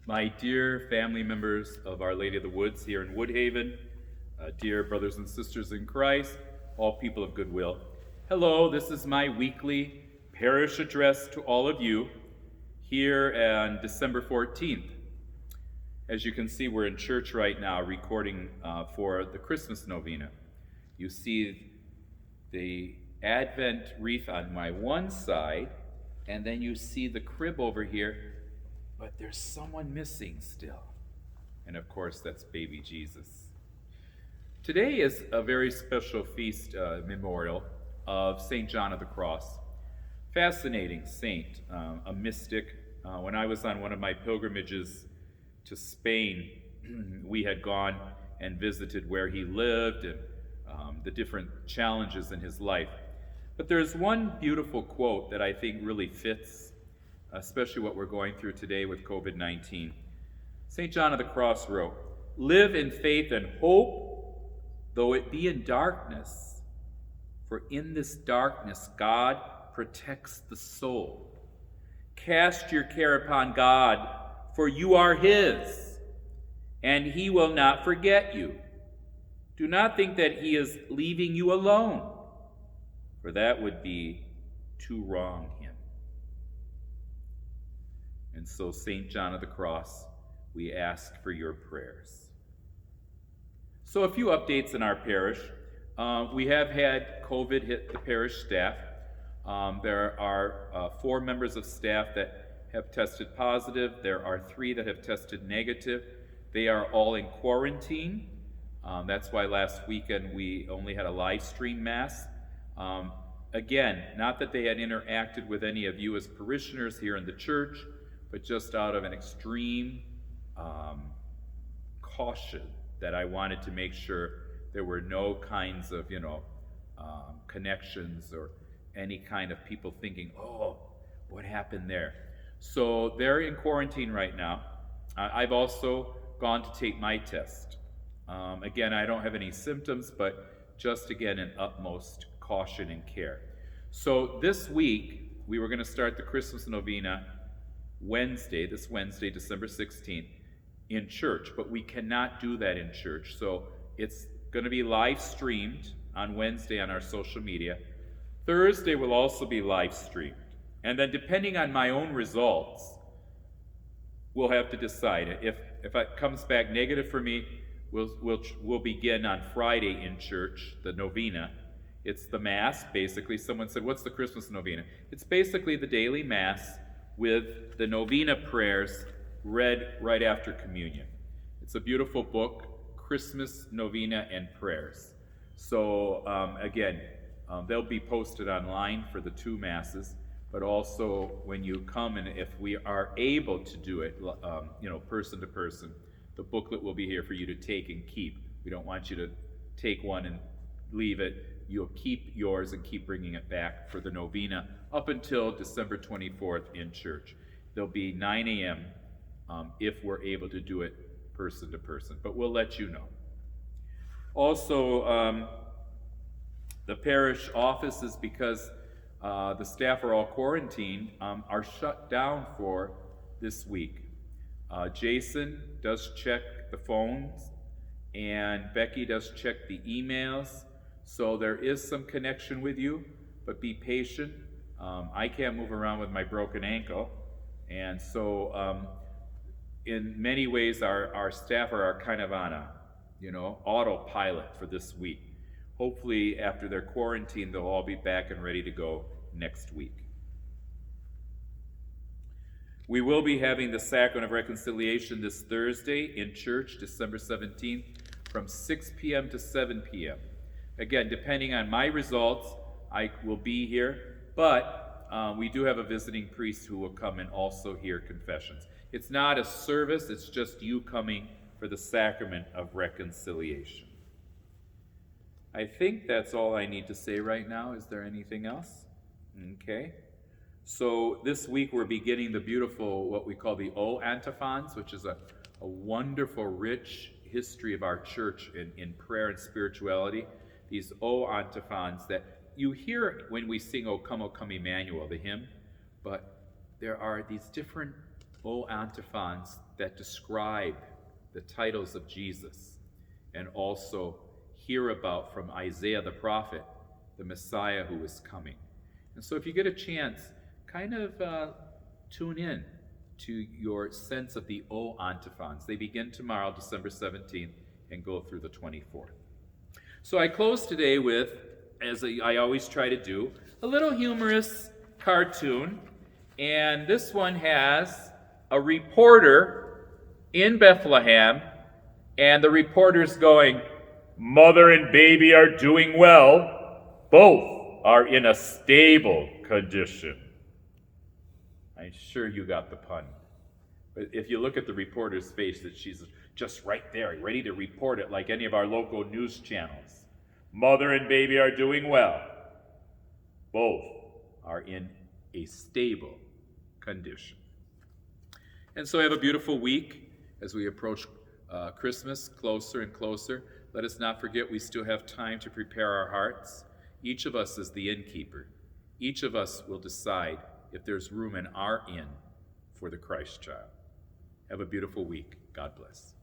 My dear family members of Our Lady of the Woods here in Woodhaven, dear brothers and sisters in Christ, all people of goodwill. Hello, this is my weekly parish address to all of you here on December 14th. As you can see, we're in church right now recording for the Christmas novena. You see the Advent wreath on my one side, and then you see the crib over here, but there's someone missing still. And of course, that's baby Jesus. Today is a very special feast memorial of St. John of the Cross. Fascinating saint, a mystic. When I was on one of my pilgrimages to Spain, we had gone and visited where he lived and the different challenges in his life. But there's one beautiful quote that I think really fits, especially what we're going through today with COVID-19. St. John of the Cross wrote, "Live in faith and hope, though it be in darkness, for in this darkness God protects the soul. Cast your care upon God, for you are his, and he will not forget you. Do not think that he is leaving you alone, for that would be to wrong him." And so, St. John of the Cross, we ask for your prayers. So, a few updates in our parish. We have had COVID hit the parish staff. There are 4 members of staff that have tested positive. There are 3 that have tested negative. They are all in quarantine. That's why last weekend we only had a live stream Mass. Again, not that they had interacted with any of you as parishioners here in the church, but just out of an extreme caution that I wanted to make sure there were no kinds of, connections or any kind of people thinking, oh, what happened there? So they're in quarantine right now. I've also gone to take my test. Again, I don't have any symptoms, but just again, in utmost caution and care. So this week, we were going to start the Christmas novena this Wednesday, December 16th, in church, but we cannot do that in church. So it's going to be live streamed on Wednesday on our social media. Thursday will also be live streamed. And then depending on my own results, we'll have to decide. If it comes back negative for me, we'll begin on Friday in church, the novena. It's the Mass, basically. Someone said, what's the Christmas novena? It's basically the daily Mass with the novena prayers read right after communion. It's a beautiful book, Christmas Novena and Prayers. So again, they'll be posted online for the 2 Masses, but also when you come, and if we are able to do it, person to person, the booklet will be here for you to take and keep. We don't want you to take one and leave it. You'll keep yours and keep bringing it back for the novena up until December 24th in church. There'll be 9 a.m. If we're able to do it person to person, but we'll let you know. Also, the parish offices, because the staff are all quarantined, are shut down for this week. Jason does check the phones, and Becky does check the emails, so there is some connection with you, but be patient. I can't move around with my broken ankle, and so in many ways our staff are kind of on a autopilot for this week. Hopefully after their quarantine they'll all be back and ready to go next week. We will be having the Sacrament of Reconciliation this Thursday in church, December 17th, from 6 p.m. to 7 p.m. Again, depending on my results, I will be here, but we do have a visiting priest who will come and also hear confessions. It's not a service, it's just you coming for the Sacrament of Reconciliation. I think that's all I need to say right now. Is there anything else? Okay. So this week we're beginning the beautiful, what we call the O antiphons, which is a wonderful, rich history of our church in prayer and spirituality. These O antiphons that you hear when we sing O Come Emmanuel, the hymn, but there are these different O antiphons that describe the titles of Jesus and also hear about from Isaiah the prophet the Messiah who is coming. And so if you get a chance, kind of tune in to your sense of the O antiphons. They begin tomorrow, December 17th, and go through the 24th. So I close today with, as I always try to do, a little humorous cartoon. And this one has a reporter in Bethlehem, and the reporter's going, "Mother and baby are doing well. Both are in a stable condition." I'm sure you got the pun. But if you look at the reporter's face, that she's just right there, ready to report it like any of our local news channels. Mother and baby are doing well. Both are in a stable condition. And so have a beautiful week as we approach Christmas closer and closer. Let us not forget we still have time to prepare our hearts. Each of us is the innkeeper. Each of us will decide if there's room in our inn for the Christ child. Have a beautiful week. God bless.